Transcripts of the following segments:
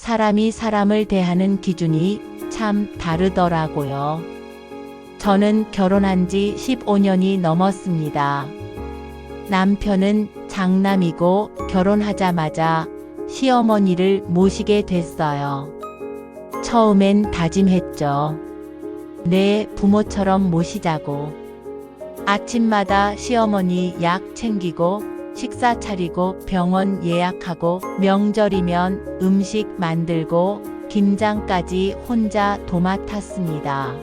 사람이 사람을 대하는 기준이 참 다르더라고요. 저는 결혼한 지 15년이 넘었습니다. 남편은 장남이고 결혼하자마자 시어머니를 모시게 됐어요. 처음엔 다짐했죠. 내 부모처럼 모시자고. 아침마다 시어머니 약 챙기고 식사 차리고 병원 예약하고 명절이면 음식 만들고 김장까지 혼자 도맡았습니다.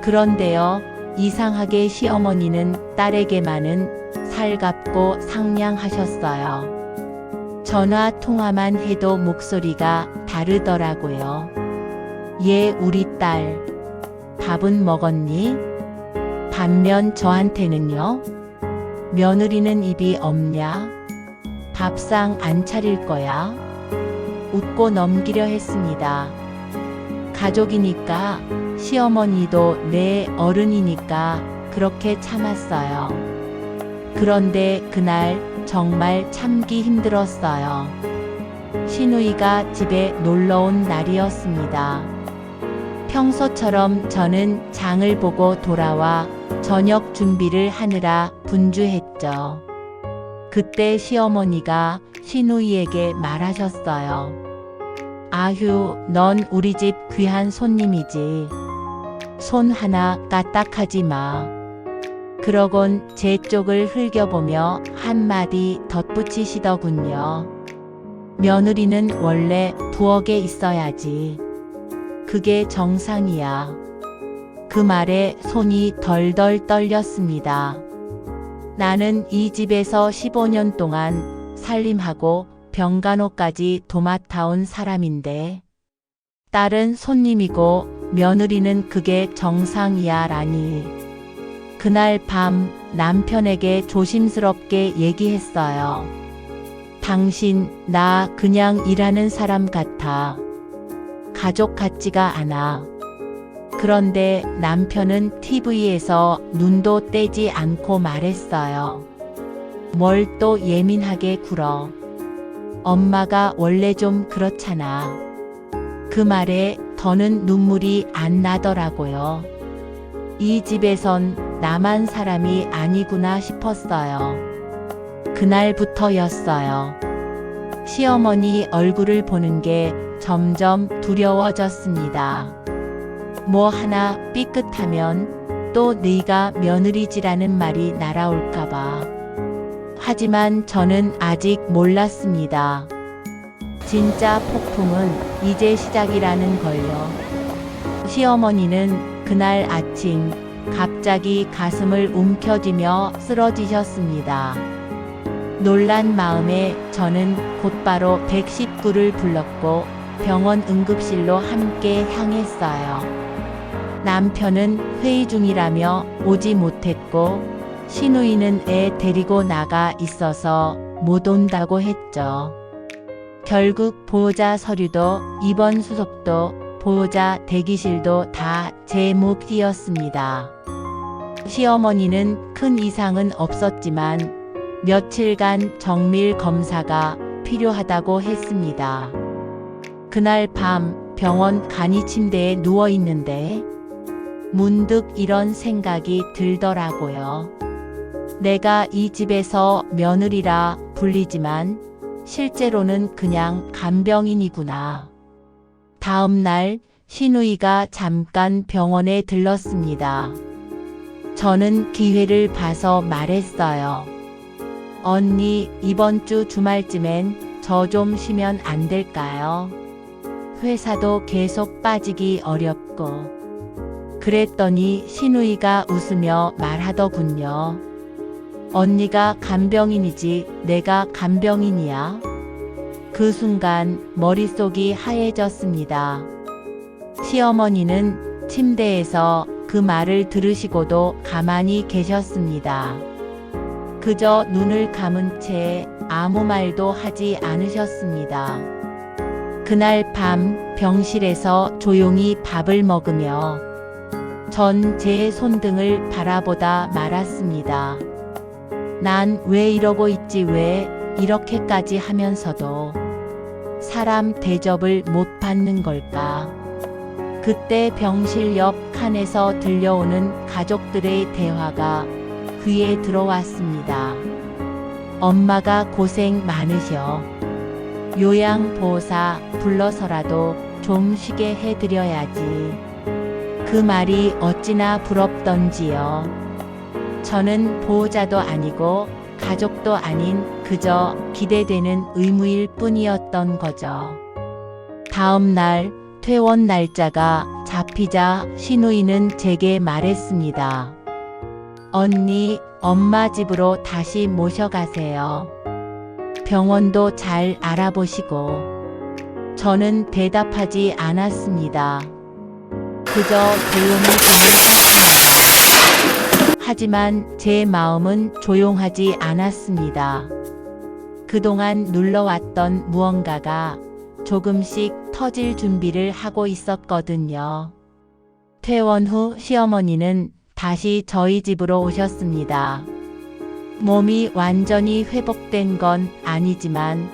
그런데요, 이상하게 시어머니는 딸에게만은 살갑고 상냥하셨어요. 전화 통화만 해도 목소리가 다르더라고요. 얘 우리 딸, 밥은 먹었니? 반면 저한테는요, 며느리는 입이 없냐? 밥상 안 차릴 거야? 웃고 넘기려 했습니다. 가족이니까, 시어머니도 내 어른이니까 그렇게 참았어요. 그런데 그날 정말 참기 힘들었어요. 시누이가 집에 놀러온 날이었습니다. 평소처럼 저는 장을 보고 돌아와 저녁 준비를 하느라 분주했죠. 그때 시어머니가 시누이에게 말하셨어요. 아휴, 넌 우리 집 귀한 손님이지. 손 하나 까딱하지 마. 그러곤 제 쪽을 흘겨보며 한마디 덧붙이시더군요. 며느리는 원래 부엌에 있어야지. 그게 정상이야. 그 말에 손이 덜덜 떨렸습니다. 나는 이 집에서 15년 동안 살림하고 병간호까지 도맡아온 사람인데, 딸은 손님이고 며느리는 그게 정상이야 라니. 그날 밤 남편에게 조심스럽게 얘기했어요. 당신, 나 그냥 일하는 사람 같아. 가족 같지가 않아. 그런데 남편은 TV에서 눈도 떼지 않고 말했어요. 뭘 또 예민하게 굴어. 엄마가 원래 좀 그렇잖아. 그 말에 더는 눈물이 안 나더라고요. 이 집에선 나만 사람이 아니구나 싶었어요. 그날부터였어요. 시어머니 얼굴을 보는 게 점점 두려워졌습니다. 뭐 하나 삐끗하면 또 네가 며느리지라는 말이 날아올까봐. 하지만 저는 아직 몰랐습니다. 진짜 폭풍은 이제 시작이라는 걸요. 시어머니는 그날 아침 갑자기 가슴을 움켜쥐며 쓰러지셨습니다. 놀란 마음에 저는 곧바로 119를 불렀고 병원 응급실로 함께 향했어요. 남편은 회의 중이라며 오지 못했고 시누이는 애 데리고 나가 있어서 못 온다고 했죠. 결국 보호자 서류도 입원 수속도 보호자 대기실도 다 제 몫이었습니다. 시어머니는 큰 이상은 없었지만 며칠간 정밀 검사가 필요하다고 했습니다. 그날 밤 병원 간이 침대에 누워 있는데 문득 이런 생각이 들더라고요. 내가 이 집에서 며느리라 불리지만 실제로는 그냥 간병인이구나. 다음 날 시누이가 잠깐 병원에 들렀습니다. 저는 기회를 봐서 말했어요. 언니, 이번 주 주말쯤엔 저 좀 쉬면 안 될까요? 회사도 계속 빠지기 어렵고. 그랬더니 시누이가 웃으며 말하더군요. 언니가 간병인이지 내가 간병인이야? 그 순간 머릿속이 하얘졌습니다. 시어머니는 침대에서 그 말을 들으시고도 가만히 계셨습니다. 그저 눈을 감은 채 아무 말도 하지 않으셨습니다. 그날 밤 병실에서 조용히 밥을 먹으며 전 제 손등을 바라보다 말았습니다. 난 왜 이러고 있지, 왜 이렇게까지 하면서도. 사람 대접을 못 받는 걸까? 그때 병실 옆 칸에서 들려오는 가족들의 대화가 귀에 들어왔습니다. 엄마가 고생 많으셔. 요양보호사 불러서라도 좀 쉬게 해드려야지. 그 말이 어찌나 부럽던지요. 저는 보호자도 아니고 가족도 아닌 그저 기대되는 의무일 뿐이었던 거죠. 다음 날 퇴원 날짜가 잡히자 신우이는 제게 말했습니다. 언니, 엄마 집으로 다시 모셔가세요. 병원도 잘 알아보시고. 저는 대답하지 않았습니다. 그저 조용히 병을 샀습니다. 하지만 제 마음은 조용하지 않았습니다. 그동안 눌러왔던 무언가가 조금씩 터질 준비를 하고 있었거든요. 퇴원 후 시어머니는 다시 저희 집으로 오셨습니다. 몸이 완전히 회복된 건 아니지만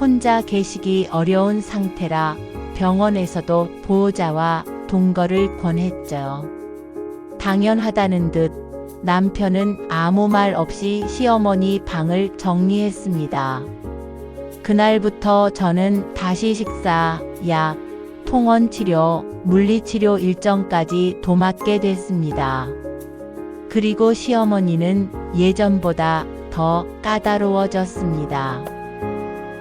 혼자 계시기 어려운 상태라 병원에서도 보호자와 동거를 권했죠. 당연하다는 듯 남편은 아무 말 없이 시어머니 방을 정리했습니다. 그날부터 저는 다시 식사, 약, 통원치료, 물리치료 일정까지 도맡게 됐습니다. 그리고 시어머니는 예전보다 더 까다로워졌습니다.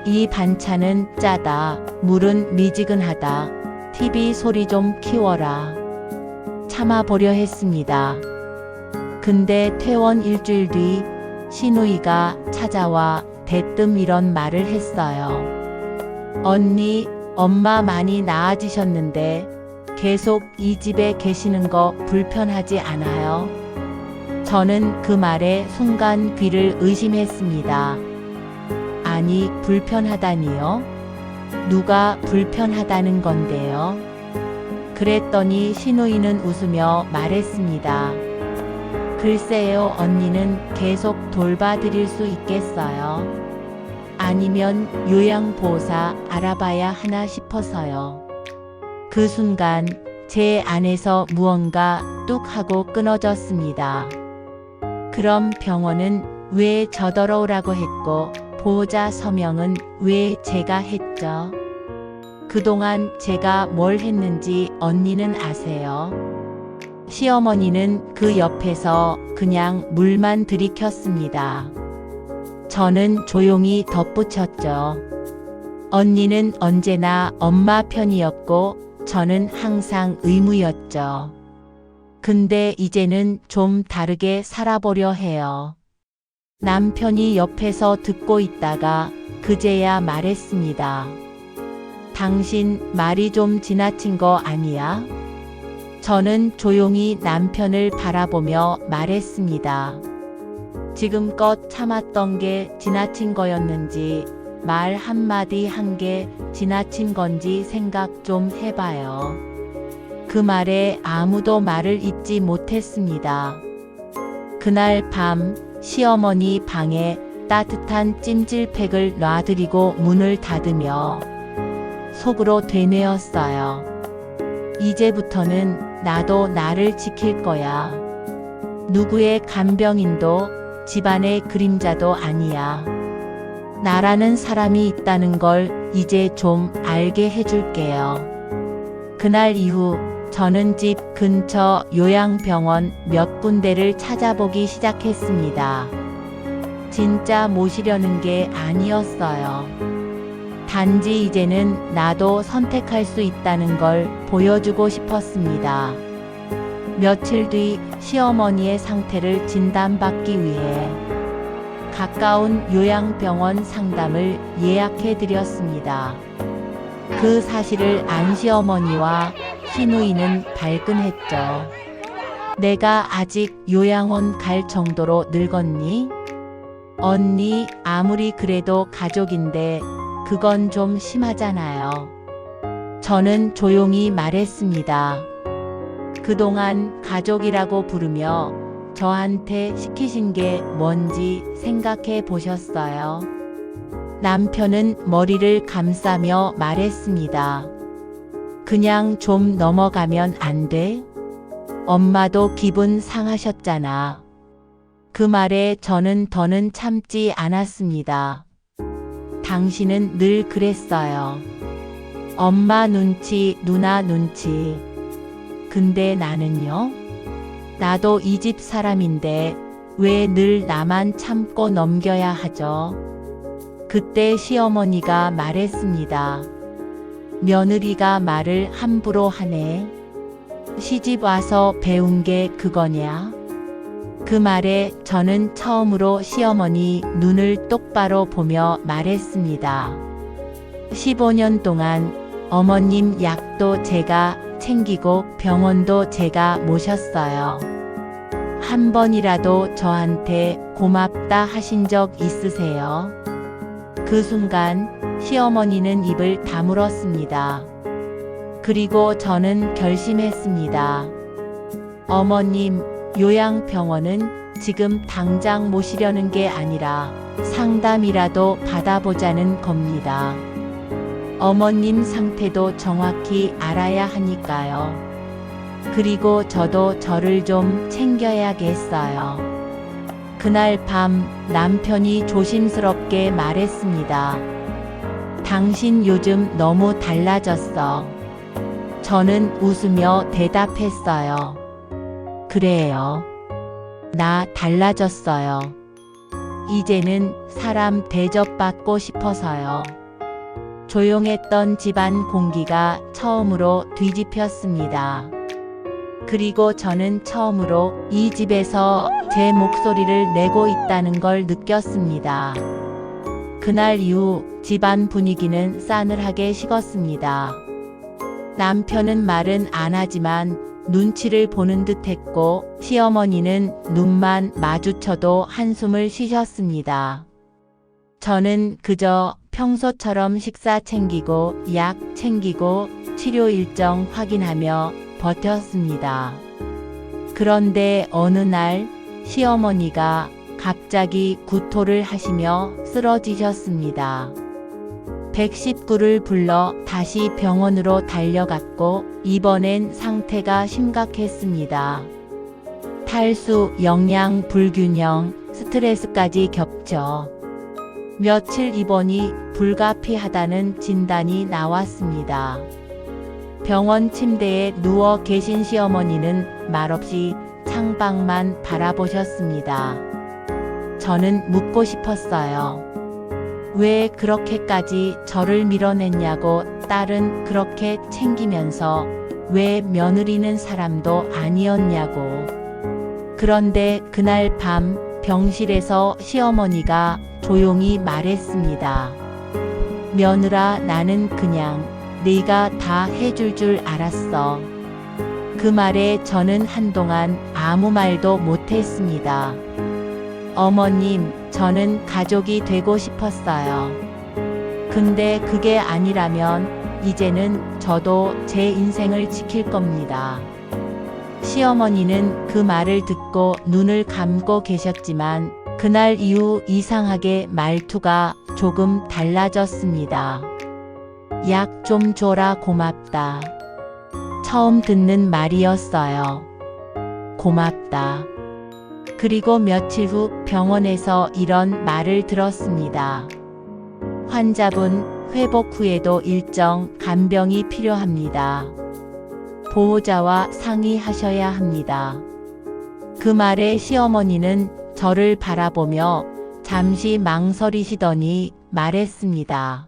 이 반찬은 짜다, 물은 미지근하다, TV 소리 좀 키워라. 참아보려 했습니다. 근데 퇴원 일주일 뒤 신우이가 찾아와 대뜸 이런 말을 했어요. 언니, 엄마 많이 나아지셨는데 계속 이 집에 계시는 거 불편하지 않아요? 저는 그 말에 순간 귀를 의심했습니다. 아니, 불편하다니요? 누가 불편하다는 건데요? 그랬더니 신우이는 웃으며 말했습니다. 글쎄요, 언니는 계속 돌봐드릴 수 있겠어요? 아니면 요양보호사 알아봐야 하나 싶어서요. 그 순간 제 안에서 무언가 뚝 하고 끊어졌습니다. 그럼 병원은 왜 저더러 오라고 했고 보호자 서명은 왜 제가 했죠? 그동안 제가 뭘 했는지 언니는 아세요? 시어머니는 그 옆에서 그냥 물만 들이켰습니다. 저는 조용히 덧붙였죠. 언니는 언제나 엄마 편이었고 저는 항상 의무였죠. 근데 이제는 좀 다르게 살아보려 해요. 남편이 옆에서 듣고 있다가 그제야 말했습니다. 당신 말이 좀 지나친 거 아니야? 저는 조용히 남편을 바라보며 말했습니다. 지금껏 참았던 게 지나친 거였는지 말 한마디 한 게 지나친 건지 생각 좀 해봐요. 그 말에 아무도 말을 잇지 못했습니다. 그날 밤 시어머니 방에 따뜻한 찜질팩을 놔드리고 문을 닫으며 속으로 되뇌었어요. 이제부터는 나도 나를 지킬 거야. 누구의 간병인도 집안의 그림자도 아니야. 나라는 사람이 있다는 걸 이제 좀 알게 해줄게요. 그날 이후 저는 집 근처 요양병원 몇 군데를 찾아보기 시작했습니다. 진짜 모시려는 게 아니었어요. 단지 이제는 나도 선택할 수 있다는 걸 보여주고 싶었습니다. 며칠 뒤 시어머니의 상태를 진단받기 위해 가까운 요양병원 상담을 예약해 드렸습니다. 그 사실을 안 시어머니와 신우이는 발끈했죠. 내가 아직 요양원 갈 정도로 늙었니? 언니, 아무리 그래도 가족인데 그건 좀 심하잖아요. 저는 조용히 말했습니다. 그동안 가족이라고 부르며 저한테 시키신 게 뭔지 생각해 보셨어요? 남편은 머리를 감싸며 말했습니다. 그냥 좀 넘어가면 안 돼? 엄마도 기분 상하셨잖아. 그 말에 저는 더는 참지 않았습니다. 당신은 늘 그랬어요. 엄마 눈치, 누나 눈치. 근데 나는요? 나도 이 집 사람인데 왜 늘 나만 참고 넘겨야 하죠? 그때 시어머니가 말했습니다. 며느리가 말을 함부로 하네. 시집 와서 배운 게 그거냐? 그 말에 저는 처음으로 시어머니 눈을 똑바로 보며 말했습니다. 15년 동안 어머님 약도 제가 챙기고 병원도 제가 모셨어요. 한 번이라도 저한테 고맙다 하신 적 있으세요? 그 순간 시어머니는 입을 다물었습니다. 그리고 저는 결심했습니다. 어머님, 요양병원은 지금 당장 모시려는 게 아니라 상담이라도 받아보자는 겁니다. 어머님 상태도 정확히 알아야 하니까요. 그리고 저도 저를 좀 챙겨야겠어요. 그날 밤 남편이 조심스럽게 말했습니다. 당신 요즘 너무 달라졌어. 저는 웃으며 대답했어요. 그래요. 나 달라졌어요. 이제는 사람 대접받고 싶어서요. 조용했던 집안 공기가 처음으로 뒤집혔습니다. 그리고 저는 처음으로 이 집에서 제 목소리를 내고 있다는 걸 느꼈습니다. 그날 이후 집안 분위기는 싸늘하게 식었습니다. 남편은 말은 안 하지만 눈치를 보는 듯 했고 시어머니는 눈만 마주쳐도 한숨을 쉬셨습니다. 저는 그저 평소처럼 식사 챙기고 약 챙기고 치료 일정 확인하며 버텼습니다. 그런데 어느 날 시어머니가 갑자기 구토를 하시며 쓰러지셨습니다. 119를 불러 다시 병원으로 달려갔고 이번엔 상태가 심각했습니다. 탈수, 영양 불균형, 스트레스까지 겹쳐 며칠 입원이 불가피하다는 진단이 나왔습니다. 병원 침대에 누워 계신 시어머니는 말없이 창밖만 바라보셨습니다. 저는 묻고 싶었어요. 왜 그렇게까지 저를 밀어냈냐고. 딸은 그렇게 챙기면서 왜 며느리는 사람도 아니었냐고. 그런데 그날 밤 병실에서 시어머니가 조용히 말했습니다. 며느라, 나는 그냥 네가 다 해줄 줄 알았어. 그 말에 저는 한동안 아무 말도 못했습니다. 어머님, 저는 가족이 되고 싶었어요. 근데 그게 아니라면 이제는 저도 제 인생을 지킬 겁니다. 시어머니는 그 말을 듣고 눈을 감고 계셨지만 그날 이후 이상하게 말투가 조금 달라졌습니다. 약 좀 줘라, 고맙다. 처음 듣는 말이었어요. 고맙다. 그리고 며칠 후 병원에서 이런 말을 들었습니다. 환자분, 회복 후에도 일정 간병이 필요합니다. 보호자와 상의하셔야 합니다. 그 말에 시어머니는 저를 바라보며 잠시 망설이시더니 말했습니다.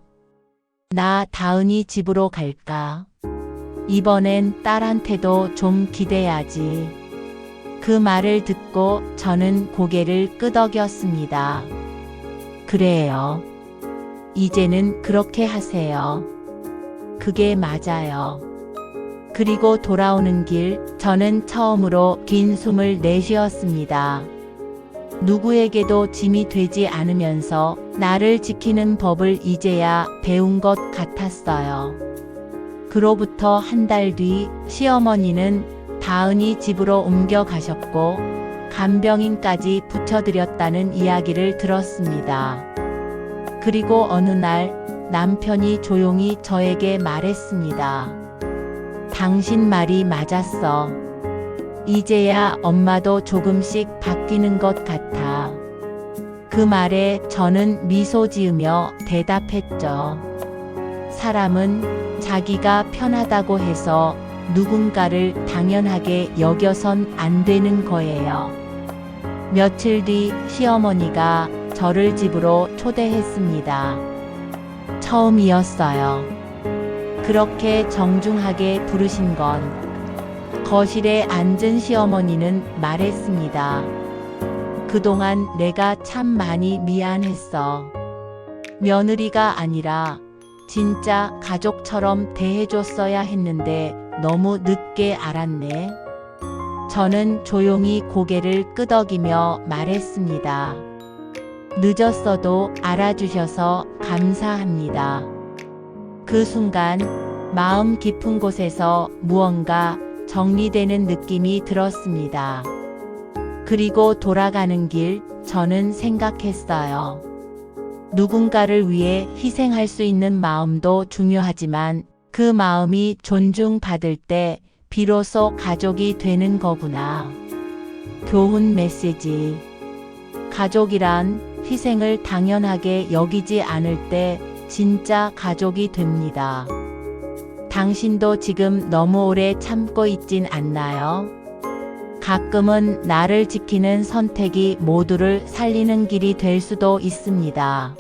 나 다은이 집으로 갈까? 이번엔 딸한테도 좀 기대야지. 그 말을 듣고 저는 고개를 끄덕였습니다. 그래요. 이제는 그렇게 하세요. 그게 맞아요. 그리고 돌아오는 길, 저는 처음으로 긴 숨을 내쉬었습니다. 누구에게도 짐이 되지 않으면서 나를 지키는 법을 이제야 배운 것 같았어요. 그로부터 한 달 뒤 시어머니는 다은이 집으로 옮겨가셨고 간병인까지 붙여드렸다는 이야기를 들었습니다. 그리고 어느 날 남편이 조용히 저에게 말했습니다. 당신 말이 맞았어. 이제야 엄마도 조금씩 바뀌는 것 같아. 그 말에 저는 미소 지으며 대답했죠. 사람은 자기가 편하다고 해서 누군가를 당연하게 여겨선 안 되는 거예요. 며칠 뒤 시어머니가 저를 집으로 초대했습니다. 처음이었어요. 그렇게 정중하게 부르신 건 거실에 앉은 시어머니는 말했습니다. 그동안 내가 참 많이 미안했어. 며느리가 아니라 진짜 가족처럼 대해줬어야 했는데 너무 늦게 알았네. 저는 조용히 고개를 끄덕이며 말했습니다. 늦었어도 알아주셔서 감사합니다. 그 순간 마음 깊은 곳에서 무언가 정리되는 느낌이 들었습니다. 그리고 돌아가는 길 저는 생각했어요. 누군가를 위해 희생할 수 있는 마음도 중요하지만 그 마음이 존중받을 때 비로소 가족이 되는 거구나. 교훈 메시지. 가족이란 희생을 당연하게 여기지 않을 때 진짜 가족이 됩니다. 당신도 지금 너무 오래 참고 있진 않나요? 가끔은 나를 지키는 선택이 모두를 살리는 길이 될 수도 있습니다.